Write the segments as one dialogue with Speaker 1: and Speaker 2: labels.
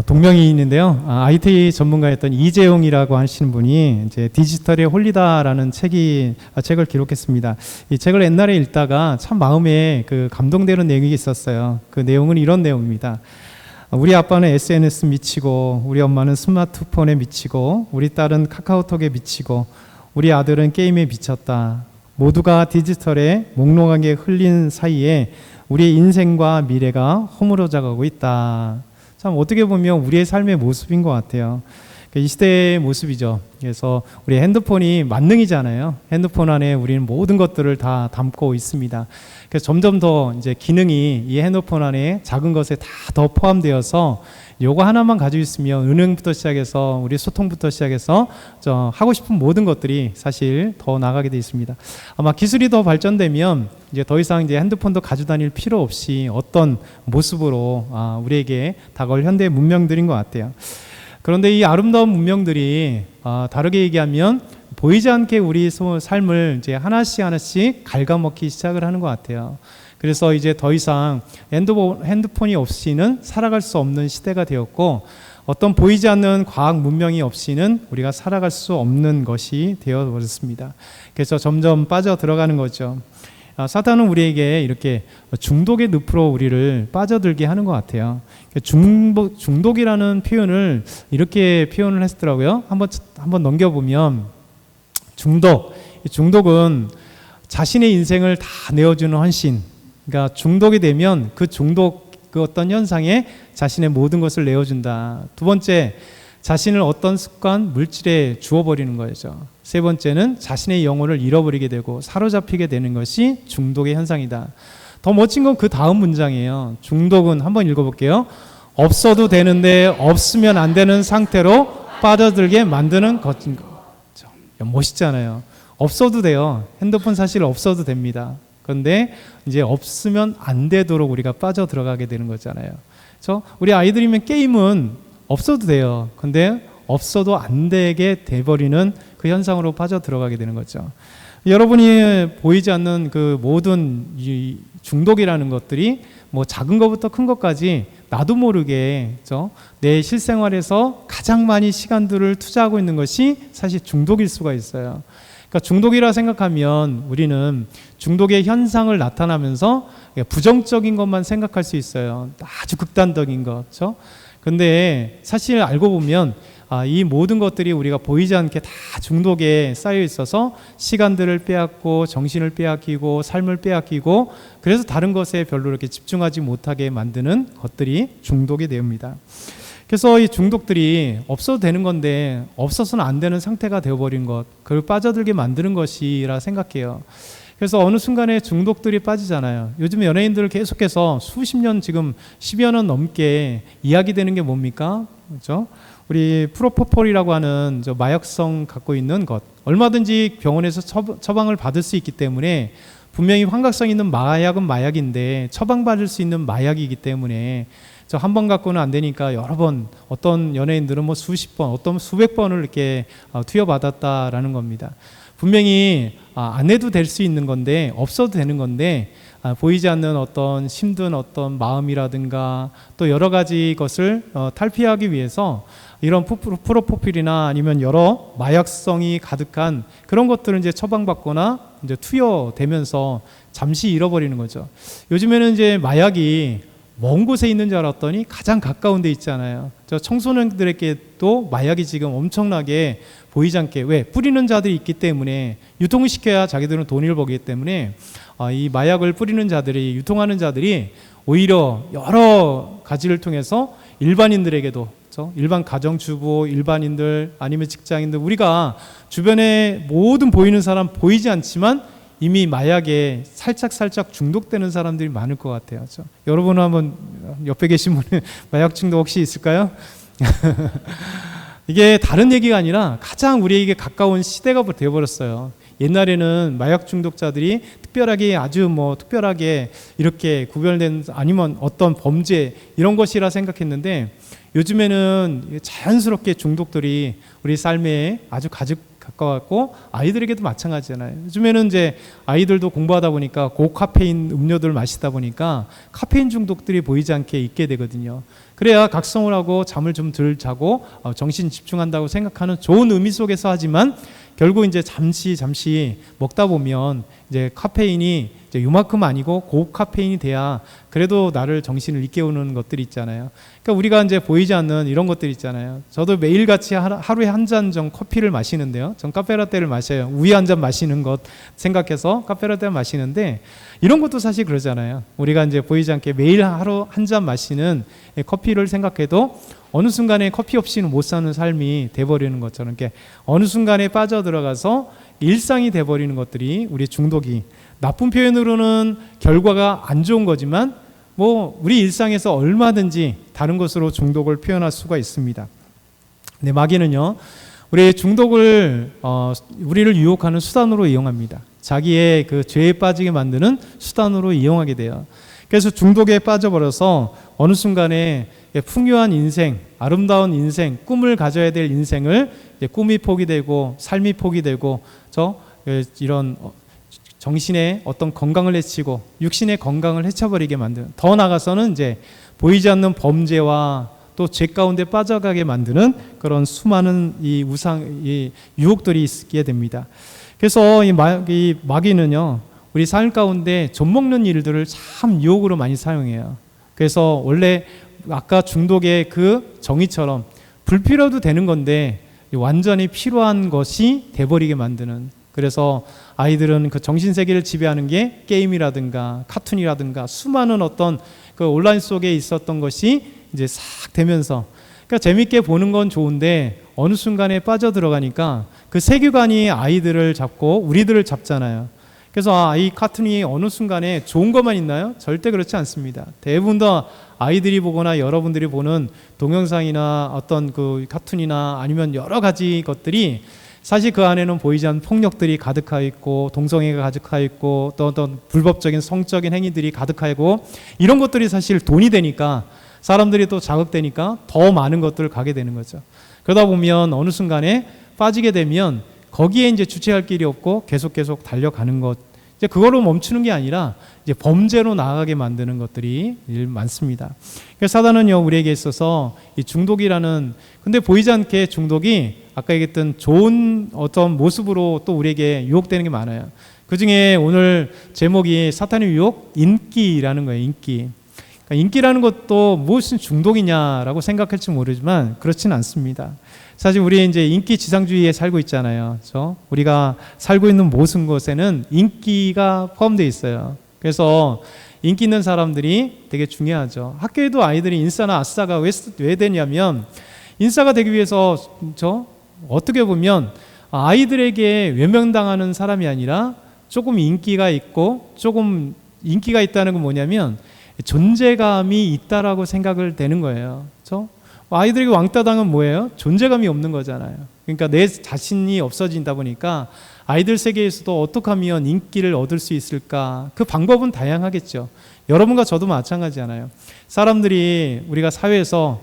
Speaker 1: 동명이인인데요. IT 전문가였던 이재용이라고 하시는 분이 이제 디지털에 홀리다라는 책을 기록했습니다. 이 책을 옛날에 읽다가 참 마음에 감동되는 내용이 있었어요. 그 내용은 이런 내용입니다. 우리 아빠는 SNS 미치고, 우리 엄마는 스마트폰에 미치고, 우리 딸은 카카오톡에 미치고, 우리 아들은 게임에 미쳤다. 모두가 디지털에 몽롱하게 흘린 사이에 우리의 인생과 미래가 허물어져 가고 있다. 참 어떻게 보면 우리의 삶의 모습인 것 같아요. 이 시대의 모습이죠. 그래서 우리 핸드폰이 만능이잖아요. 핸드폰 안에 우리는 모든 것들을 다 담고 있습니다. 그래서 점점 더 이제 기능이 이 핸드폰 안에 작은 것에 다 더 포함되어서 요거 하나만 가지고 있으면 은행부터 시작해서 우리 소통부터 시작해서 하고 싶은 모든 것들이 사실 더 나가게 돼 있습니다. 아마 기술이 더 발전되면 이제 더 이상 이제 핸드폰도 가지고 다닐 필요 없이 어떤 모습으로 우리에게 다가올 현대의 문명들인 것 같아요. 그런데 이 아름다운 문명들이 다르게 얘기하면 보이지 않게 우리 삶을 이제 하나씩 갉아먹기 시작을 하는 것 같아요. 그래서 이제 더 이상 핸드폰이 없이는 살아갈 수 없는 시대가 되었고, 어떤 보이지 않는 과학 문명이 없이는 우리가 살아갈 수 없는 것이 되어버렸습니다. 그래서 점점 빠져 들어가는 거죠. 사탄은 우리에게 이렇게 중독의 늪으로 우리를 빠져들게 하는 것 같아요. 중독이라는 표현을 이렇게 표현을 했더라고요. 한번 넘겨보면 중독은 자신의 인생을 다 내어주는 헌신. 그러니까 중독이 되면 그 어떤 현상에 자신의 모든 것을 내어준다. 두 번째, 자신을 어떤 습관, 물질에 주어버리는 거죠. 세 번째는 자신의 영혼을 잃어버리게 되고 사로잡히게 되는 것이 중독의 현상이다. 더 멋진 건 그 다음 문장이에요. 중독은 한번 읽어볼게요. 없어도 되는데 없으면 안 되는 상태로 빠져들게 만드는 것인 것. 멋있잖아요. 없어도 돼요. 핸드폰 사실 없어도 됩니다. 그런데 이제 없으면 안 되도록 우리가 빠져 들어가게 되는 거잖아요. 그렇죠? 우리 아이들이면 게임은 없어도 돼요. 근데 없어도 안 되게 돼버리는 그 현상으로 빠져 들어가게 되는 거죠. 여러분이 보이지 않는 그 모든 이 중독이라는 것들이 뭐 작은 것부터 큰 것까지 나도 모르게, 그렇죠? 내 실생활에서 가장 많이 시간들을 투자하고 있는 것이 사실 중독일 수가 있어요. 그러니까 중독이라 생각하면 우리는 중독의 현상을 나타나면서 부정적인 것만 생각할 수 있어요. 아주 극단적인 것, 그렇죠? 근데 사실 알고 보면 이 모든 것들이 우리가 보이지 않게 다 중독에 쌓여 있어서 시간들을 빼앗고 정신을 빼앗기고 삶을 빼앗기고, 그래서 다른 것에 별로 이렇게 집중하지 못하게 만드는 것들이 중독이 됩니다. 그래서 이 중독들이 없어도 되는 건데 없어서는 안 되는 상태가 되어버린 것, 그걸 빠져들게 만드는 것이라 생각해요. 그래서 어느 순간에 중독들이 빠지잖아요. 요즘 연예인들 계속해서 수십 년, 지금 10여 년 넘게 이야기되는 게 뭡니까? 그렇죠? 우리 프로포폴이라고 하는 마약성 갖고 있는 것, 얼마든지 병원에서 처방을 받을 수 있기 때문에, 분명히 환각성 있는 마약은 마약인데 처방받을 수 있는 마약이기 때문에 한 번 갖고는 안 되니까 여러 번, 어떤 연예인들은 뭐 수십 번, 어떤 수백 번을 이렇게 투여받았다라는 겁니다. 분명히 안 해도 될 수 있는 건데, 없어도 되는 건데, 보이지 않는 어떤 힘든 어떤 마음이라든가 또 여러 가지 것을 탈피하기 위해서 이런 프로포필이나 아니면 여러 마약성이 가득한 그런 것들을 이제 처방받거나 이제 투여되면서 잠시 잃어버리는 거죠. 요즘에는 이제 마약이 먼 곳에 있는 줄 알았더니 가장 가까운 데 있잖아요. 저 청소년들에게도 마약이 지금 엄청나게 보이지 않게, 왜? 뿌리는 자들이 있기 때문에, 유통을 시켜야 자기들은 돈을 벌기 때문에 이 마약을 뿌리는 자들이, 유통하는 자들이 오히려 여러 가지를 통해서 일반인들에게도, 그렇죠? 일반 가정주부, 일반인들 아니면 직장인들, 우리가 주변에 모든 보이는 사람 보이지 않지만 이미 마약에 살짝 중독되는 사람들이 많을 것 같아요. 그렇죠? 여러분은 한번 옆에 계신 분은 마약 중독 혹시 있을까요? 이게 다른 얘기가 아니라 가장 우리에게 가까운 시대가 되어버렸어요. 옛날에는 마약 중독자들이 특별하게, 아주 특별하게 이렇게 구별된, 아니면 어떤 범죄 이런 것이라 생각했는데, 요즘에는 자연스럽게 중독들이 우리 삶에 아주 가까웠고 아이들에게도 마찬가지잖아요. 요즘에는 이제 아이들도 공부하다 보니까 고카페인 음료들을 마시다 보니까 카페인 중독들이 보이지 않게 있게 되거든요. 그래야 각성을 하고 잠을 좀 덜 자고 정신 집중한다고 생각하는 좋은 의미 속에서 하지만 결국 이제 잠시 먹다 보면 이제 카페인이 이제 요만큼 아니고 고카페인이 돼야 그래도 나를 정신을 일깨우는 것들이 있잖아요. 그러니까 우리가 이제 보이지 않는 이런 것들 있잖아요. 저도 매일같이 하루에 한 잔 정도 커피를 마시는데요. 전 카페라떼를 마셔요. 우유 한 잔 마시는 것 생각해서 카페라떼를 마시는데 이런 것도 사실 그러잖아요. 우리가 이제 보이지 않게 매일 하루 한 잔 마시는 커피를 생각해도 어느 순간에 커피 없이는 못 사는 삶이 돼버리는 것처럼 이렇게 어느 순간에 빠져들어가서 일상이 돼버리는 것들이 우리 중독이 나쁜 표현으로는 결과가 안 좋은 거지만 뭐 우리 일상에서 얼마든지 다른 것으로 중독을 표현할 수가 있습니다. 네, 마귀는요 우리의 중독을 우리를 유혹하는 수단으로 이용합니다. 자기의 그 죄에 빠지게 만드는 수단으로 이용하게 돼요. 그래서 중독에 빠져버려서 어느 순간에 풍요한 인생, 아름다운 인생, 꿈을 가져야 될 인생을 꿈이 포기되고 삶이 포기되고 이런 정신의 어떤 건강을 해치고 육신의 건강을 해쳐버리게 만드는, 더 나아가서는 이제 보이지 않는 범죄와 또 죄 가운데 빠져가게 만드는 그런 수많은 이 유혹들이 있게 됩니다. 그래서 이 마귀는요 우리 삶 가운데 좀먹는 일들을 참 유혹으로 많이 사용해요. 그래서 원래 아까 중독의 그 정의처럼 불필요도 되는 건데 완전히 필요한 것이 돼버리게 만드는, 그래서 아이들은 그 정신세계를 지배하는 게 게임이라든가 카툰이라든가 수많은 어떤 그 온라인 속에 있었던 것이 이제 싹 되면서, 그러니까 재밌게 보는 건 좋은데 어느 순간에 빠져들어가니까 그 세계관이 아이들을 잡고 우리들을 잡잖아요. 그래서 이 카툰이 어느 순간에 좋은 것만 있나요? 절대 그렇지 않습니다. 대부분 다 아이들이 보거나 여러분들이 보는 동영상이나 어떤 그 카툰이나 아니면 여러 가지 것들이 사실 그 안에는 보이지 않는 폭력들이 가득하여 있고 동성애가 가득하여 있고 또 어떤 불법적인 성적인 행위들이 가득하고 이런 것들이 사실 돈이 되니까 사람들이 또 자극되니까 더 많은 것들을 가게 되는 거죠. 그러다 보면 어느 순간에 빠지게 되면 거기에 이제 주체할 길이 없고 계속 달려가는 것, 이제 그걸로 멈추는 게 아니라 이제 범죄로 나아가게 만드는 것들이 많습니다. 그래서 사단은요 우리에게 있어서 이 중독이라는, 근데 보이지 않게 중독이 아까 얘기했던 좋은 어떤 모습으로 또 우리에게 유혹되는 게 많아요. 그 중에 오늘 제목이 사탄의 유혹, 인기라는 거예요. 인기. 그러니까 인기라는 것도 무슨 중독이냐라고 생각할지 모르지만 그렇지는 않습니다. 사실 우리 이제 인기 지상주의에 살고 있잖아요. 그렇죠? 우리가 살고 있는 모든 곳에는 인기가 포함되어 있어요. 그래서 인기 있는 사람들이 되게 중요하죠. 학교에도 아이들이 인싸나 아싸가 왜 되냐면, 인싸가 되기 위해서 어떻게 보면 아이들에게 외면당하는 사람이 아니라 조금 인기가 있고, 조금 인기가 있다는 건 뭐냐면 존재감이 있다라고 생각을 되는 거예요. 그렇죠? 아이들에게 왕따당은 뭐예요? 존재감이 없는 거잖아요. 그러니까 내 자신이 없어진다 보니까 아이들 세계에서도 어떻게 하면 인기를 얻을 수 있을까? 그 방법은 다양하겠죠. 여러분과 저도 마찬가지잖아요. 사람들이 우리가 사회에서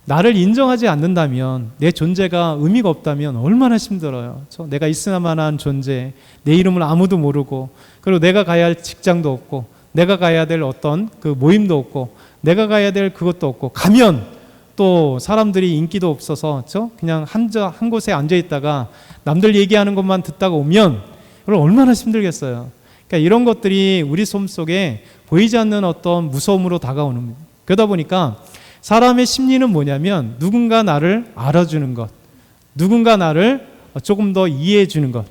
Speaker 1: 나를 인정하지 않는다면, 내 존재가 의미가 없다면 얼마나 힘들어요. 내가 있을 만한 존재, 내 이름을 아무도 모르고, 그리고 내가 가야 할 직장도 없고, 내가 가야 될 어떤 그 모임도 없고, 내가 가야 될 그것도 없고, 가면 또 사람들이 인기도 없어서 그냥 한 곳에 앉아 있다가 남들 얘기하는 것만 듣다가 오면 그걸 얼마나 힘들겠어요. 그러니까 이런 것들이 우리 삶 속에 보이지 않는 어떤 무서움으로 다가오는 겁니다. 그러다 보니까 사람의 심리는 뭐냐면 누군가 나를 알아주는 것, 누군가 나를 조금 더 이해해 주는 것,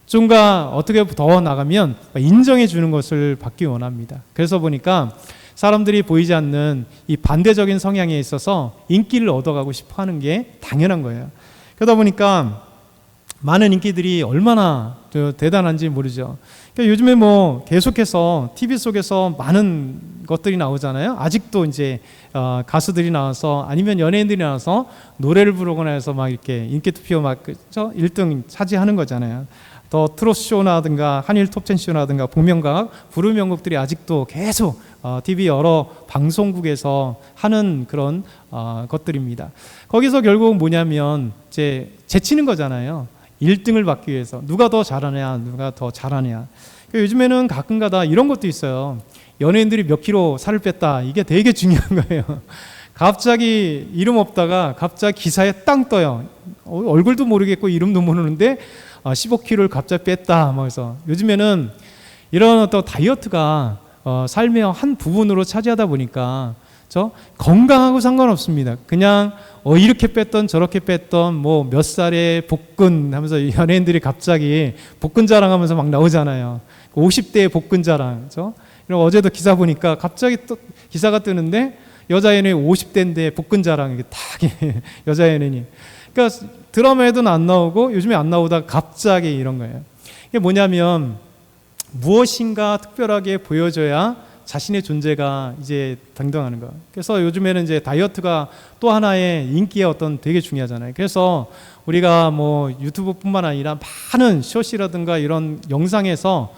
Speaker 1: 좀가 어떻게 더 나가면 인정해 주는 것을 받기 원합니다. 그래서 보니까 사람들이 보이지 않는 이 반대적인 성향에 있어서 인기를 얻어가고 싶어 하는 게 당연한 거예요. 그러다 보니까 많은 인기들이 얼마나 대단한지 모르죠. 그러니까 요즘에 뭐 계속해서 TV 속에서 많은 것들이 나오잖아요. 아직도 이제 가수들이 나와서 아니면 연예인들이 나와서 노래를 부르거나 해서 막 이렇게 인기 투표 막 1등 차지하는 거잖아요. 더 트로트 쇼라든가 한일 톱10 쇼라든가 복면가왕 부르는 명곡들이 아직도 계속 TV 여러 방송국에서 하는 그런 것들입니다. 거기서 결국 뭐냐면 이제 제치는 거잖아요. 1등을 받기 위해서 누가 더 잘하냐, 누가 더 잘하냐. 그러니까 요즘에는 가끔가다 이런 것도 있어요. 연예인들이 몇 킬로 살을 뺐다. 이게 되게 중요한 거예요. 갑자기 이름 없다가 갑자기 기사에 땅 떠요. 얼굴도 모르겠고 이름도 모르는데 15kg를 갑자기 뺐다. 막 해서 요즘에는 이런 어떤 다이어트가 삶의 한 부분으로 차지하다 보니까 저 건강하고 상관없습니다. 그냥 이렇게 뺐던 저렇게 뺐던 뭐 몇 살에 복근 하면서 연예인들이 갑자기 복근 자랑하면서 막 나오잖아요. 50대의 복근 자랑. 어제도 기사 보니까 갑자기 또 기사가 뜨는데 여자 연예인 50대인데 복근 자랑, 이게 딱 여자 연예인이. 그러니까 드라마에도 안 나오고 요즘에 안 나오다가 갑자기 이런 거예요. 이게 뭐냐면 무엇인가 특별하게 보여줘야 자신의 존재가 이제 당당하는 거. 그래서 요즘에는 이제 다이어트가 또 하나의 인기의 어떤 되게 중요하잖아요. 그래서 우리가 뭐 유튜브뿐만 아니라 많은 숏이라든가 이런 영상에서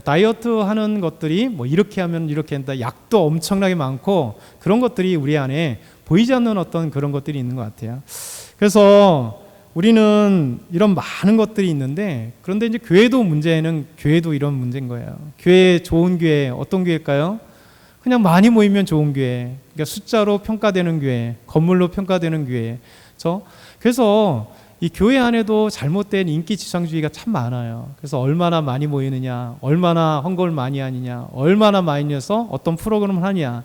Speaker 1: 다이어트 하는 것들이 뭐 이렇게 하면 이렇게 한다. 약도 엄청나게 많고 그런 것들이 우리 안에 보이지 않는 어떤 그런 것들이 있는 것 같아요. 그래서 우리는 이런 많은 것들이 있는데, 그런데 이제 교회도 이런 문제인 거예요. 좋은 교회, 어떤 교회일까요? 그냥 많이 모이면 좋은 교회, 그러니까 숫자로 평가되는 교회, 건물로 평가되는 교회. 그래서 이 교회 안에도 잘못된 인기지상주의가 참 많아요. 그래서 얼마나 많이 모이느냐, 얼마나 헌금을 많이 하느냐, 얼마나 많이 내서 어떤 프로그램을 하느냐.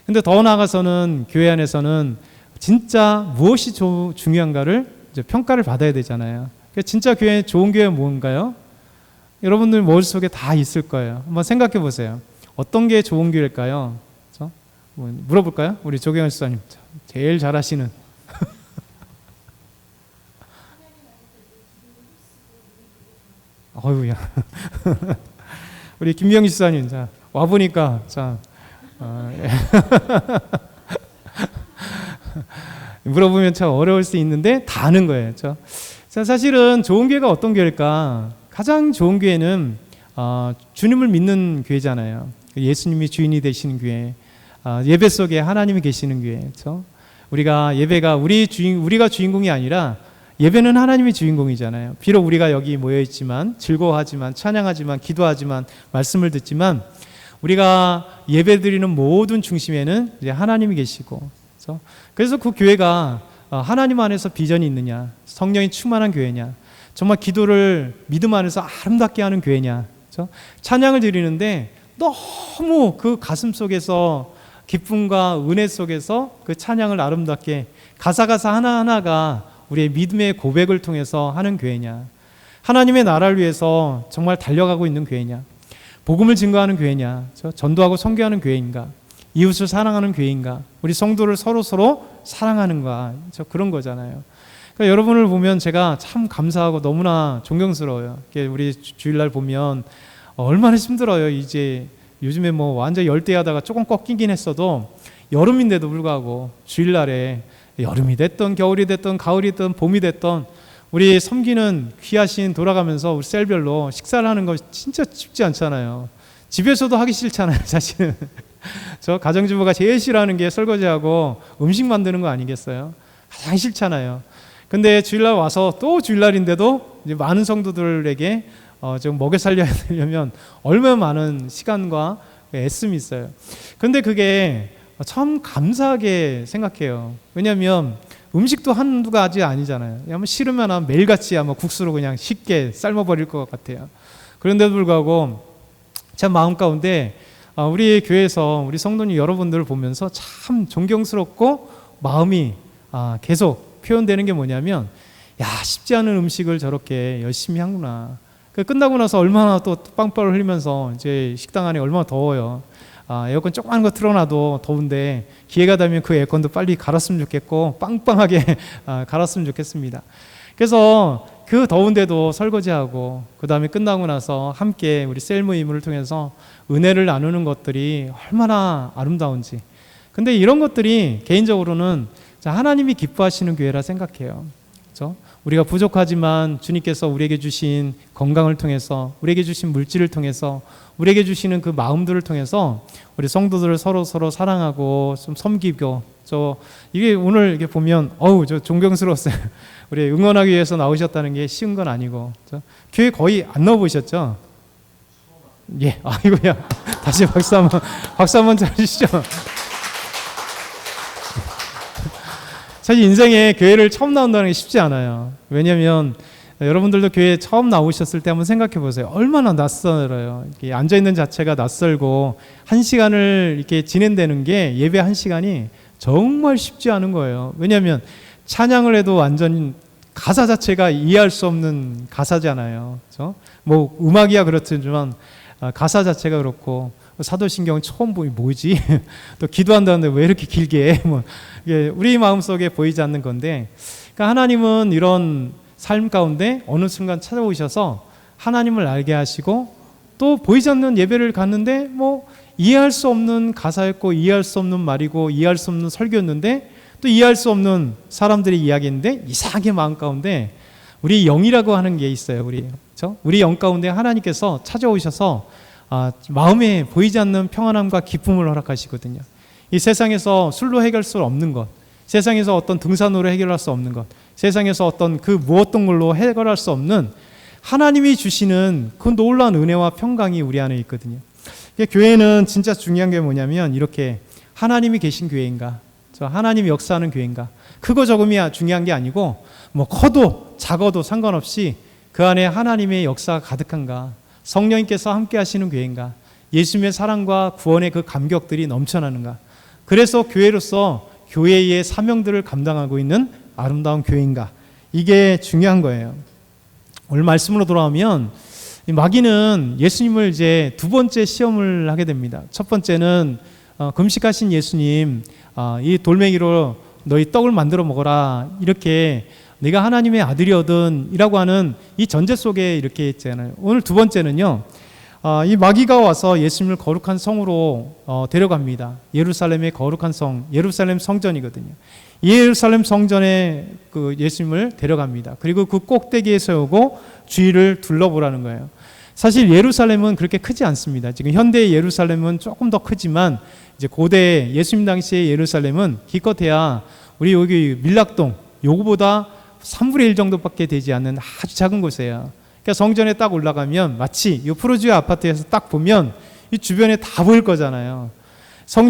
Speaker 1: 근데 더 나아가서는 교회 안에서는 진짜 무엇이 중요한가를 이제 평가를 받아야 되잖아요. 진짜 좋은 교회 뭔가요? 여러분들 머릿속에 다 있을 거예요. 한번 생각해 보세요. 어떤 게 좋은 교회일까요? 물어볼까요? 우리 조경현 수사님 제일 잘하시는. 어휴야. 우리 김병희 수사님, 와 보니까 물어보면 참 어려울 수 있는데 다 아는 거예요. 사실은 좋은 교회가 어떤 교회일까? 가장 좋은 교회는 주님을 믿는 교회잖아요. 예수님이 주인이 되시는 교회, 예배 속에 하나님이 계시는 교회. 우리가 예배가 우리가 주인공이 아니라 예배는 하나님이 주인공이잖아요. 비록 우리가 여기 모여 있지만, 즐거워하지만, 찬양하지만, 기도하지만, 말씀을 듣지만, 우리가 예배드리는 모든 중심에는 이제 하나님이 계시고, 그래서 그 교회가 하나님 안에서 비전이 있느냐, 성령이 충만한 교회냐, 정말 기도를 믿음 안에서 아름답게 하는 교회냐, 찬양을 드리는데 너무 그 가슴 속에서 기쁨과 은혜 속에서 그 찬양을 아름답게 가사 하나하나가 우리의 믿음의 고백을 통해서 하는 교회냐, 하나님의 나라를 위해서 정말 달려가고 있는 교회냐, 복음을 증거하는 교회냐, 전도하고 선교하는 교회인가, 이웃을 사랑하는 교회인가, 우리 성도를 서로 사랑하는가, 그런 거잖아요. 그러니까 여러분을 보면 제가 참 감사하고 너무나 존경스러워요. 우리 주일날 보면 얼마나 힘들어요. 이제 요즘에 뭐 완전 열대야다가 조금 꺾이긴 했어도 여름인데도 불구하고 주일날에 여름이 됐던 겨울이 됐던 가을이 됐던 봄이 됐던 우리 섬기는 귀하신 돌아가면서 우리 셀별로 식사를 하는 거 진짜 쉽지 않잖아요. 집에서도 하기 싫잖아요, 사실은. 저 가정주부가 제일 싫어하는 게 설거지하고 음식 만드는 거 아니겠어요? 가장 싫잖아요. 근데 주일날 와서 또 주일날인데도 이제 많은 성도들에게 좀 먹여 살려면 얼마나 많은 시간과 애씀이 있어요. 근데 그게 참 감사하게 생각해요. 왜냐하면 음식도 한두 가지 아니잖아요. 아마 싫으면 매일같이 아마 국수로 그냥 쉽게 삶아버릴 것 같아요. 그런데도 불구하고 제 마음 가운데 우리 교회에서 우리 성도님 여러분들을 보면서 참 존경스럽고 마음이 계속 표현되는 게 뭐냐면, 야, 쉽지 않은 음식을 저렇게 열심히 하구나. 끝나고 나서 얼마나 또 빵빠를 흘리면서 이제 식당 안에 얼마나 더워요. 에어컨 조그만 거 틀어놔도 더운데 기회가 되면 그 에어컨도 빨리 갈았으면 좋겠고 빵빵하게 갈았으면 좋겠습니다. 그래서 그 더운데도 설거지하고 그 다음에 끝나고 나서 함께 우리 셀 모임을 통해서 은혜를 나누는 것들이 얼마나 아름다운지. 근데 이런 것들이 개인적으로는 하나님이 기뻐하시는 교회라 생각해요. 그렇죠? 우리가 부족하지만 주님께서 우리에게 주신 건강을 통해서, 우리에게 주신 물질을 통해서, 우리에게 주시는 그 마음들을 통해서 우리 성도들을 서로 사랑하고 좀 섬기고 이게 오늘 이렇게 보면 저 존경스러웠어요. 우리 응원하기 위해서 나오셨다는 게 쉬운 건 아니고 교회 거의 안 넣어보셨죠? 예, 아이고야. 다시 박수 한번 쳐주시죠. 사실 인생에 교회를 처음 나온다는 게 쉽지 않아요. 왜냐하면 여러분들도 교회에 처음 나오셨을 때 한번 생각해 보세요. 얼마나 낯설어요. 이렇게 앉아있는 자체가 낯설고 1시간을 이렇게 진행되는 게 예배 1시간이 정말 쉽지 않은 거예요. 왜냐하면 찬양을 해도 완전 가사 자체가 이해할 수 없는 가사잖아요. 그렇죠? 뭐 음악이야 그렇지만 가사 자체가 그렇고 사도신경은 처음 보면 뭐지? 또 기도한다는데 왜 이렇게 길게 해? 이게 우리 마음속에 보이지 않는 건데, 그러니까 하나님은 이런 삶 가운데 어느 순간 찾아오셔서 하나님을 알게 하시고 또 보이지 않는 예배를 갔는데 이해할 수 없는 가사였고 이해할 수 없는 말이고 이해할 수 없는 설교였는데 또 이해할 수 없는 사람들의 이야기인데 이상하게 마음 가운데 우리 영이라고 하는 게 있어요. 우리 영 가운데 하나님께서 찾아오셔서 마음에 보이지 않는 평안함과 기쁨을 허락하시거든요. 이 세상에서 술로 해결할 수 없는 것, 세상에서 어떤 등산으로 해결할 수 없는 것, 세상에서 어떤 그 무엇던 걸로 해결할 수 없는 하나님이 주시는 그 놀라운 은혜와 평강이 우리 안에 있거든요. 교회는 진짜 중요한 게 뭐냐면 이렇게 하나님이 계신 교회인가, 하나님이 역사하는 교회인가, 크고 적음이 중요한 게 아니고 커도 작아도 상관없이 그 안에 하나님의 역사가 가득한가, 성령님께서 함께 하시는 교회인가, 예수님의 사랑과 구원의 그 감격들이 넘쳐나는가, 그래서 교회로서 교회의 사명들을 감당하고 있는 아름다운 교회인가, 이게 중요한 거예요. 오늘 말씀으로 돌아오면 마귀는 예수님을 이제 두 번째 시험을 하게 됩니다. 첫 번째는 금식하신 예수님, 이 돌멩이로 너희 떡을 만들어 먹어라, 이렇게 내가 하나님의 아들이거든 이라고 하는 이 전제 속에 이렇게 있잖아요. 오늘 두 번째는요, 이 마귀가 와서 예수님을 거룩한 성으로 데려갑니다. 예루살렘의 거룩한 성, 예루살렘 성전이거든요. 예루살렘 성전에 그 예수님을 데려갑니다. 그리고 그 꼭대기에 세우고 주위를 둘러보라는 거예요. 사실 예루살렘은 그렇게 크지 않습니다. 지금 현대의 예루살렘은 조금 더 크지만 이제 고대 예수님 당시의 예루살렘은 기껏해야 우리 여기 밀락동 요거보다 3분의 1 정도밖에 되지 않는 아주 작은 곳이에요. 그러니까 성전에 딱 올라가면 마치 이 푸르지오 아파트에서 딱 보면 이 주변에 다 보일 거잖아요.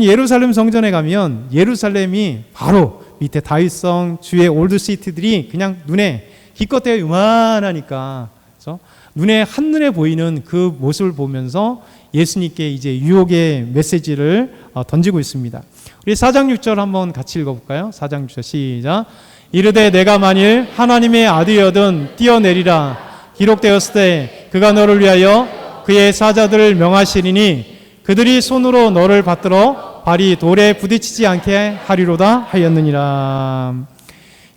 Speaker 1: 예루살렘 성전에 가면 예루살렘이 바로 밑에 다윗성 주의 올드시티들이 그냥 눈에 기껏해야 요만하니까, 그렇죠? 눈에 한눈에 보이는 그 모습을 보면서 예수님께 이제 유혹의 메시지를 던지고 있습니다. 우리 4장 6절 한번 같이 읽어볼까요? 4장 6절 시작. 이르되 내가 만일 하나님의 아들이거든 뛰어내리라. 기록되었을 때 그가 너를 위하여 그의 사자들을 명하시리니 그들이 손으로 너를 받들어 발이 돌에 부딪히지 않게 하리로다 하였느니라.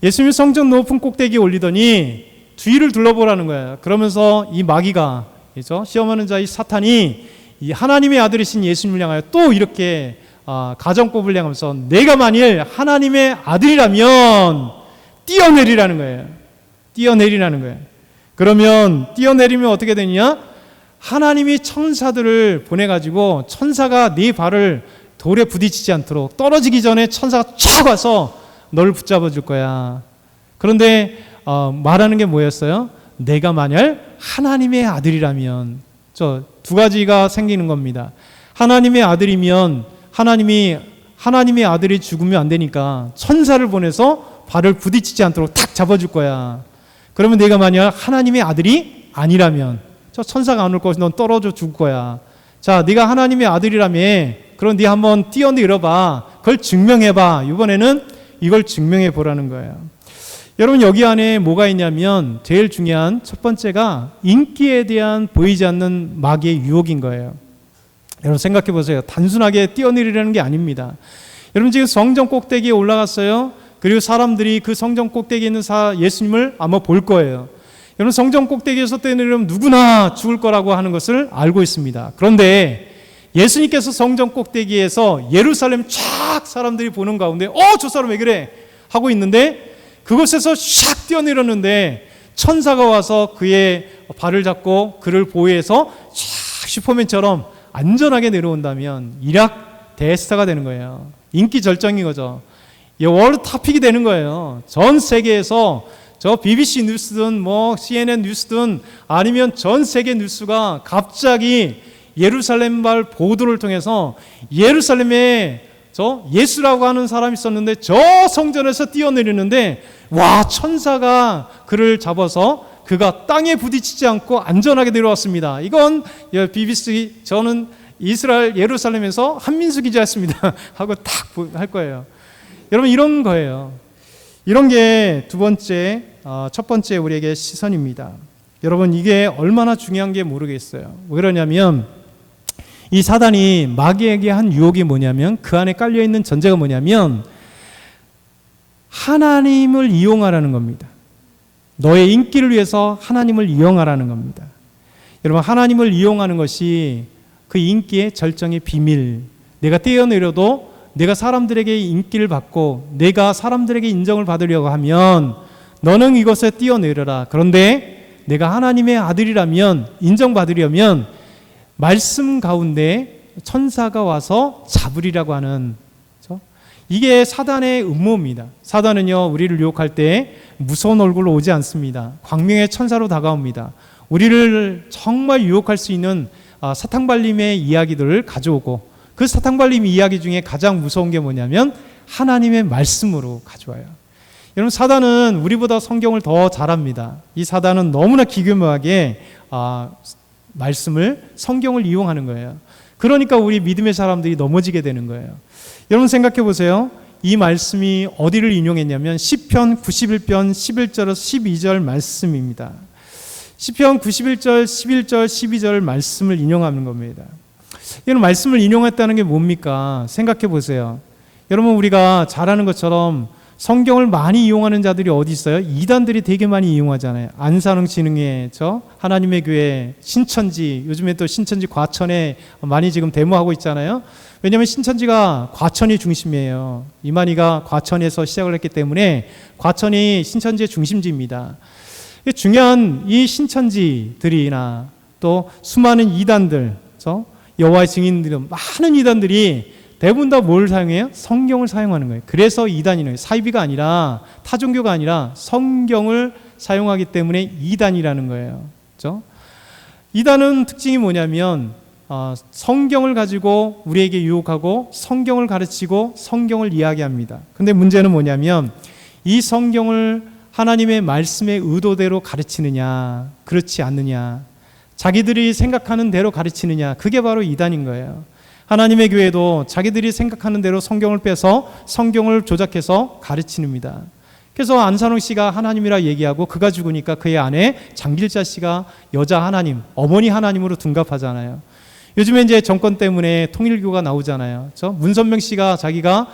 Speaker 1: 예수님이 성전 높은 꼭대기에 올리더니 주위를 둘러보라는 거예요. 그러면서 이 마귀가, 그렇죠? 시험하는 자 이 사탄이 이 하나님의 아들이신 예수님을 향하여 또 이렇게 가정법을 향하면서 내가 만일 하나님의 아들이라면 뛰어내리라는 거예요. 뛰어내리라는 거예요. 그러면 뛰어내리면 어떻게 되느냐? 하나님이 천사들을 보내가지고 천사가 네 발을 돌에 부딪히지 않도록 떨어지기 전에 천사가 촥 와서 너를 붙잡아 줄 거야. 그런데 말하는 게 뭐였어요? 내가 만약 하나님의 아들이라면, 저 두 가지가 생기는 겁니다. 하나님의 아들이면 하나님의 아들이 죽으면 안 되니까 천사를 보내서 발을 부딪히지 않도록 탁 잡아줄 거야. 그러면 내가 만약 하나님의 아들이 아니라면 저 천사가 안 올 것이 넌 떨어져 죽을 거야. 자, 네가 하나님의 아들이라며. 그럼 네 한번 뛰어내려봐. 그걸 증명해봐. 이번에는 이걸 증명해 보라는 거예요. 여러분, 여기 안에 뭐가 있냐면 제일 중요한 첫 번째가 인기에 대한 보이지 않는 마귀의 유혹인 거예요. 여러분 생각해 보세요. 단순하게 뛰어내리라는 게 아닙니다. 여러분 지금 성전 꼭대기에 올라갔어요. 그리고 사람들이 그 성전 꼭대기에 있는 예수님을 아마 볼 거예요. 여러분 성전 꼭대기에서 뛰어내리면 누구나 죽을 거라고 하는 것을 알고 있습니다. 그런데 예수님께서 성전 꼭대기에서 예루살렘 쫙 사람들이 보는 가운데 저 사람 왜 그래? 하고 있는데 그곳에서 샥 뛰어내렸는데 천사가 와서 그의 발을 잡고 그를 보호해서 샥 슈퍼맨처럼 안전하게 내려온다면 일약 대스타가 되는 거예요. 인기 절정인 거죠. 월드 토픽이 되는 거예요. 전 세계에서 저 BBC 뉴스든 뭐 CNN 뉴스든 아니면 전 세계 뉴스가 갑자기 예루살렘발 보도를 통해서 예루살렘에 저 예수라고 하는 사람이 있었는데 저 성전에서 뛰어내리는데 와, 천사가 그를 잡아서 그가 땅에 부딪히지 않고 안전하게 내려왔습니다. 이건 BBC, 저는 이스라엘 예루살렘에서 한민수 기자였습니다 하고 딱 할 거예요. 여러분, 이런 거예요. 이런 게 두 번째, 첫 번째 우리에게 시선입니다. 여러분, 이게 얼마나 중요한 게 모르겠어요. 왜 그러냐면 이 사단이 마귀에게 한 유혹이 뭐냐면, 그 안에 깔려있는 전제가 뭐냐면 하나님을 이용하라는 겁니다. 너의 인기를 위해서 하나님을 이용하라는 겁니다. 여러분, 하나님을 이용하는 것이 그 인기의 절정의 비밀. 내가 뛰어내려도 내가 사람들에게 인기를 받고 내가 사람들에게 인정을 받으려고 하면 너는 이것에 뛰어내려라. 그런데 내가 하나님의 아들이라면, 인정받으려면 말씀 가운데 천사가 와서 잡으리라고 하는, 이게 사단의 음모입니다. 사단은요, 우리를 유혹할 때 무서운 얼굴로 오지 않습니다. 광명의 천사로 다가옵니다. 우리를 정말 유혹할 수 있는 사탕발림의 이야기들을 가져오고, 그 사탕발림 이야기 중에 가장 무서운 게 뭐냐면 하나님의 말씀으로 가져와요. 여러분, 사단은 우리보다 성경을 더 잘합니다. 이 사단은 너무나 기교묘하게 말씀을, 성경을 이용하는 거예요. 그러니까 우리 믿음의 사람들이 넘어지게 되는 거예요. 여러분, 생각해 보세요. 이 말씀이 어디를 인용했냐면 시편 91편 11절에서 12절 말씀입니다. 시편 91절, 11절, 12절 말씀을 인용하는 겁니다. 이런 말씀을 인용했다는 게 뭡니까? 생각해 보세요. 여러분, 우리가 잘 아는 것처럼 성경을 많이 이용하는 자들이 어디 있어요? 이단들이 되게 많이 이용하잖아요. 안산흥진흥회, 하나님의 교회, 신천지, 요즘에 또 신천지 과천에 많이 지금 데모하고 있잖아요. 왜냐하면 신천지가 과천이 중심이에요. 이만희가 과천에서 시작을 했기 때문에 과천이 신천지의 중심지입니다. 중요한 이 신천지들이나 또 수많은 이단들, 여호와의 증인들은 많은 이단들이 대부분 다 뭘 사용해요? 성경을 사용하는 거예요. 그래서 이단이에요. 사이비가 아니라, 타종교가 아니라 성경을 사용하기 때문에 이단이라는 거예요. 그렇죠? 이단은 특징이 뭐냐면 성경을 가지고 우리에게 유혹하고 성경을 가르치고 성경을 이야기합니다. 근데 문제는 뭐냐면 이 성경을 하나님의 말씀의 의도대로 가르치느냐, 그렇지 않느냐, 자기들이 생각하는 대로 가르치느냐, 그게 바로 이단인 거예요. 하나님의 교회도 자기들이 생각하는 대로 성경을 빼서 성경을 조작해서 가르치는입니다. 그래서 안산홍 씨가 하나님이라 얘기하고 그가 죽으니까 그의 아내 장길자 씨가 여자 하나님, 어머니 하나님으로 둔갑하잖아요. 요즘에 이제 정권 때문에 통일교가 나오잖아요. 그렇죠? 문선명 씨가 자기가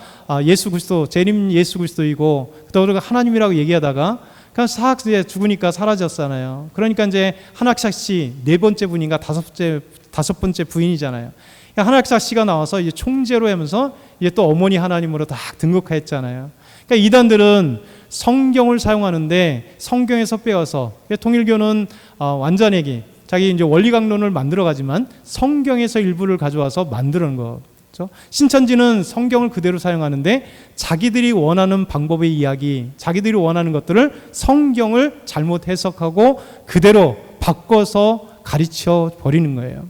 Speaker 1: 예수 그리스도, 재림 예수 그리스도이고 그러다가 하나님이라고 얘기하다가 그냥 싹 이제 죽으니까 사라졌잖아요. 그러니까 이제 한학사 씨 네 번째 부인인가 다섯 번째 부인이잖아요. 한학사 씨가 나와서 이제 총재로 하면서 이제 또 어머니 하나님으로 딱 등극했잖아요. 그러니까 이단들은 성경을 사용하는데 성경에서 빼어서, 통일교는 완전하게 자기 이제 원리 강론을 만들어 가지만 성경에서 일부를 가져와서 만드는 거죠. 신천지는 성경을 그대로 사용하는데 자기들이 원하는 방법의 이야기, 자기들이 원하는 것들을 성경을 잘못 해석하고 그대로 바꿔서 가르쳐 버리는 거예요.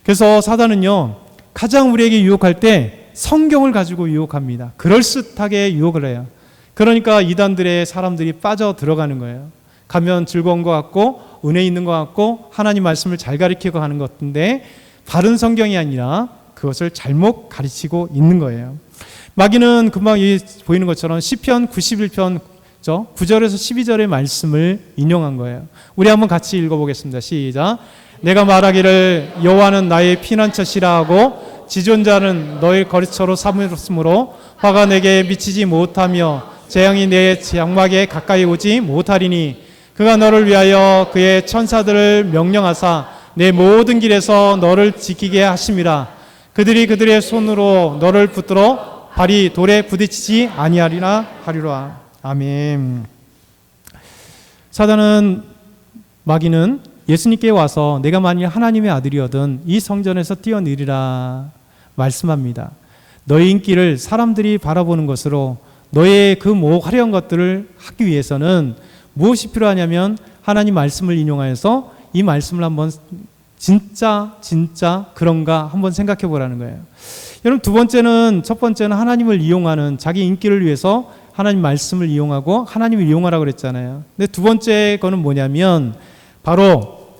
Speaker 1: 그래서 사단은요, 가장 우리에게 유혹할 때 성경을 가지고 유혹합니다. 그럴듯하게 유혹을 해요. 그러니까 이단들의 사람들이 빠져 들어가는 거예요. 가면 즐거운 것 같고 은혜 있는 것 같고 하나님 말씀을 잘 가르치고 하는 것 같은데 바른 성경이 아니라 그것을 잘못 가르치고 있는 거예요. 마귀는 금방 보이는 것처럼 시편 91편 9절에서 12절의 말씀을 인용한 거예요. 우리 한번 같이 읽어보겠습니다. 시작. 내가 말하기를 여호와는 나의 피난처시라 하고 지존자는 너의 거리처로 삼으므로 화가 내게 미치지 못하며 재앙이 내 장막에 가까이 오지 못하리니 그가 너를 위하여 그의 천사들을 명령하사 내 모든 길에서 너를 지키게 하심이라. 그들이 그들의 손으로 너를 붙들어 발이 돌에 부딪히지 아니하리라 하리라. 아멘. 사단은, 마귀는 예수님께 와서 내가 만일 하나님의 아들이거든 이 성전에서 뛰어내리라 말씀합니다. 너의 인기를 사람들이 바라보는 것으로 너의 그 화려한 것들을 하기 위해서는 무엇이 필요하냐면 하나님 말씀을 인용하여서 이 말씀을 한번 진짜 그런가 한번 생각해 보라는 거예요. 여러분, 첫 번째는 하나님을 이용하는 자기 인기를 위해서 하나님 말씀을 이용하고 하나님을 이용하라고 그랬잖아요. 근데 두 번째 거는 뭐냐면 바로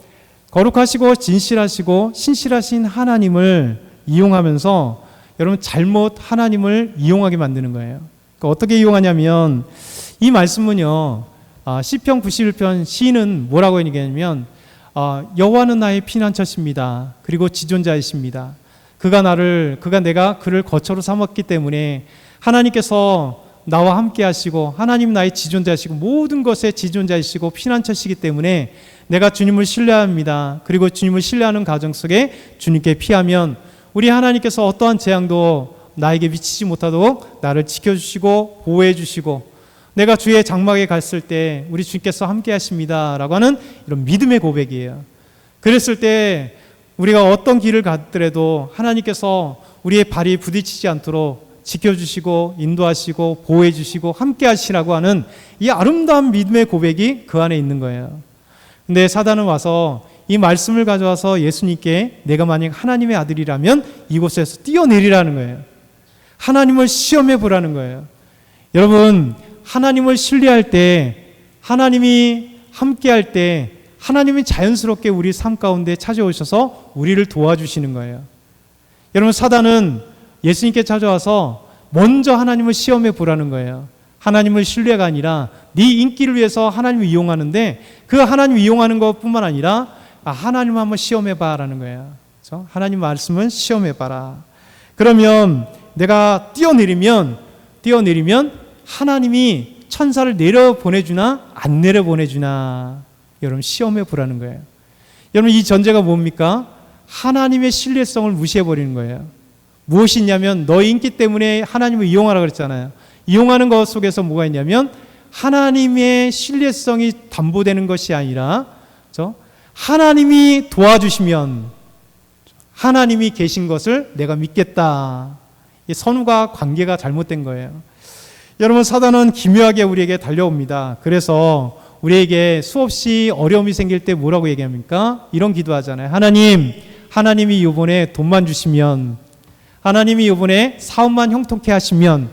Speaker 1: 거룩하시고 진실하시고 신실하신 하나님을 이용하면서 여러분 잘못 하나님을 이용하게 만드는 거예요. 그러니까 어떻게 이용하냐면 이 말씀은요, 시편 91편 시인은 뭐라고 얘기하냐면 여호와는 나의 피난처십니다. 그리고 지존자이십니다. 그가 내가 그를 거처로 삼았기 때문에 하나님께서 나와 함께 하시고 하나님 나의 지존자이시고 모든 것의 지존자이시고 피난처시기 때문에 내가 주님을 신뢰합니다. 그리고 주님을 신뢰하는 가정 속에 주님께 피하면 우리 하나님께서 어떠한 재앙도 나에게 미치지 못하도록 나를 지켜주시고 보호해주시고 내가 주의 장막에 갔을 때 우리 주님께서 함께 하십니다 라고 하는 이런 믿음의 고백이에요. 그랬을 때 우리가 어떤 길을 갔더라도 하나님께서 우리의 발이 부딪히지 않도록 지켜주시고 인도하시고 보호해주시고 함께 하시라고 하는 이 아름다운 믿음의 고백이 그 안에 있는 거예요. 근데 사단은 와서 이 말씀을 가져와서 예수님께 내가 만약 하나님의 아들이라면 이곳에서 뛰어내리라는 거예요. 하나님을 시험해 보라는 거예요. 여러분, 하나님을 신뢰할 때, 하나님이 함께할 때 하나님이 자연스럽게 우리 삶 가운데 찾아오셔서 우리를 도와주시는 거예요. 여러분, 사단은 예수님께 찾아와서 먼저 하나님을 시험해 보라는 거예요. 하나님을 신뢰가 아니라 네 인기를 위해서 하나님을 이용하는데 그 하나님 이용하는 것뿐만 아니라 하나님 한번 시험해 봐라는 거예요. 그렇죠? 하나님 말씀은 시험해 봐라. 그러면 내가 뛰어내리면 하나님이 천사를 내려보내주나 안 내려보내주나 여러분 시험해 보라는 거예요. 여러분, 이 전제가 뭡니까? 하나님의 신뢰성을 무시해버리는 거예요. 무엇이 있냐면 너의 인기 때문에 하나님을 이용하라고 그랬잖아요. 이용하는 것 속에서 뭐가 있냐면 하나님의 신뢰성이 담보되는 것이 아니라 그렇죠? 하나님이 도와주시면 하나님이 계신 것을 내가 믿겠다. 이 선과 관계가 잘못된 거예요. 여러분, 사단은 기묘하게 우리에게 달려옵니다. 그래서 우리에게 수없이 어려움이 생길 때 뭐라고 얘기합니까? 이런 기도하잖아요. 하나님이 이번에 돈만 주시면, 하나님이 이번에 사업만 형통케 하시면,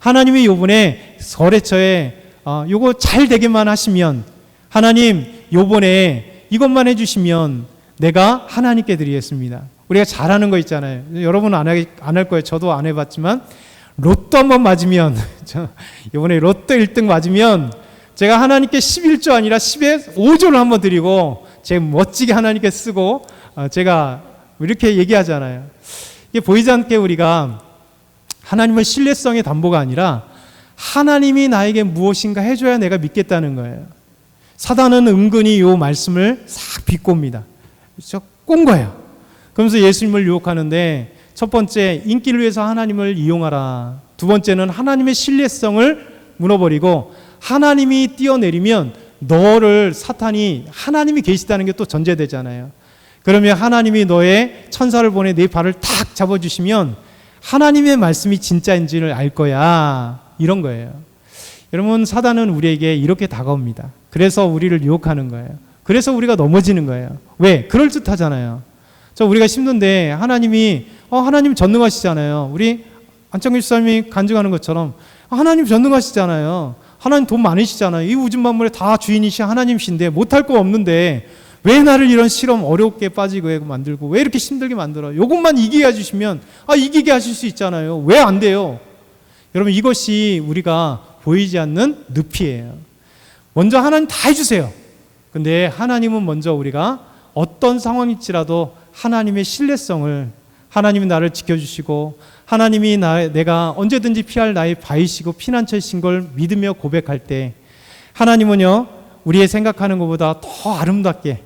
Speaker 1: 하나님이 이번에 거래처에 요거 잘 되게만 하시면, 하나님 요번에 이것만 해주시면 내가 하나님께 드리겠습니다. 우리가 잘하는 거 있잖아요. 여러분은 안 할 거예요. 저도 안 해봤지만 로또 한번 맞으면 이번에 로또 1등 맞으면 제가 하나님께 11조 아니라 10에 5조를 한번 드리고 제가 멋지게 하나님께 쓰고 제가 이렇게 얘기하잖아요. 이게 보이지 않게 우리가 하나님을 신뢰성의 담보가 아니라 하나님이 나에게 무엇인가 해줘야 내가 믿겠다는 거예요. 사단은 은근히 이 말씀을 싹 비꼽니다. 그렇죠? 꼰 거예요. 그러면서 예수님을 유혹하는데 첫 번째, 인기를 위해서 하나님을 이용하라. 두 번째는 하나님의 신뢰성을 무너버리고 하나님이 뛰어내리면 너를 사탄이 하나님이 계시다는 게 또 전제되잖아요. 그러면 하나님이 너의 천사를 보내 네 발을 탁 잡아주시면 하나님의 말씀이 진짜인지를 알 거야. 이런 거예요. 여러분, 사단은 우리에게 이렇게 다가옵니다. 그래서 우리를 유혹하는 거예요. 그래서 우리가 넘어지는 거예요. 왜? 그럴듯하잖아요. 우리가 힘든데 하나님이 하나님 전능하시잖아요. 우리 안창규 집사님이 간증하는 것처럼 하나님 전능하시잖아요. 하나님 돈 많으시잖아요. 이 우주 만물의 다 주인이신 하나님이신데 못할 거 없는데 왜 나를 이런 실험 어렵게 빠지게 만들고 왜 이렇게 힘들게 만들어요? 이것만 이기게 해주시면 이기게 하실 수 있잖아요. 왜 안 돼요? 여러분, 이것이 우리가 보이지 않는 늪이에요. 먼저 하나님 다 해주세요. 근데 하나님은 먼저 우리가 어떤 상황일지라도 하나님의 신뢰성을, 하나님이 나를 지켜주시고 하나님이 내가 언제든지 피할 나의 바위시고 피난처이신 걸 믿으며 고백할 때 하나님은요, 우리의 생각하는 것보다 더 아름답게,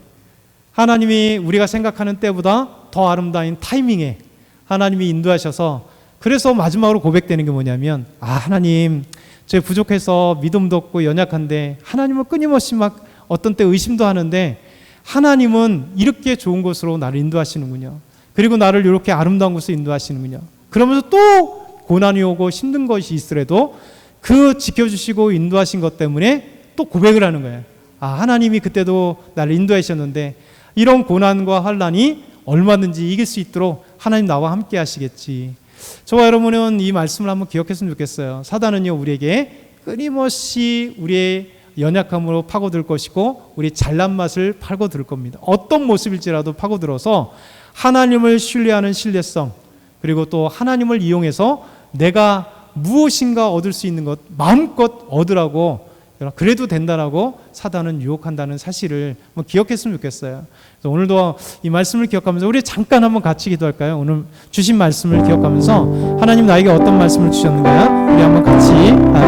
Speaker 1: 하나님이 우리가 생각하는 때보다 더 아름다운 타이밍에 하나님이 인도하셔서, 그래서 마지막으로 고백되는 게 뭐냐면 하나님, 저 부족해서 믿음도 없고 연약한데 하나님은 끊임없이 막 어떤 때 의심도 하는데 하나님은 이렇게 좋은 곳으로 나를 인도하시는군요. 그리고 나를 이렇게 아름다운 곳으로 인도하시는군요. 그러면서 또 고난이 오고 힘든 것이 있으래도 그 지켜주시고 인도하신 것 때문에 또 고백을 하는 거예요. 아, 하나님이 그때도 나를 인도하셨는데 이런 고난과 환난이 얼마든지 이길 수 있도록 하나님 나와 함께 하시겠지. 저와 여러분은 이 말씀을 한번 기억했으면 좋겠어요. 사단은요, 우리에게 끊임없이 우리의 연약함으로 파고들 것이고 우리 잘난 맛을 파고들 겁니다. 어떤 모습일지라도 파고들어서 하나님을 신뢰하는 신뢰성, 그리고 또 하나님을 이용해서 내가 무엇인가 얻을 수 있는 것 마음껏 얻으라고, 그래도 된다라고 사단은 유혹한다는 사실을 한번 기억했으면 좋겠어요. 그래서 오늘도 이 말씀을 기억하면서 우리 잠깐 한번 같이 기도할까요? 오늘 주신 말씀을 기억하면서 하나님 나에게 어떤 말씀을 주셨는가 우리 한번 같이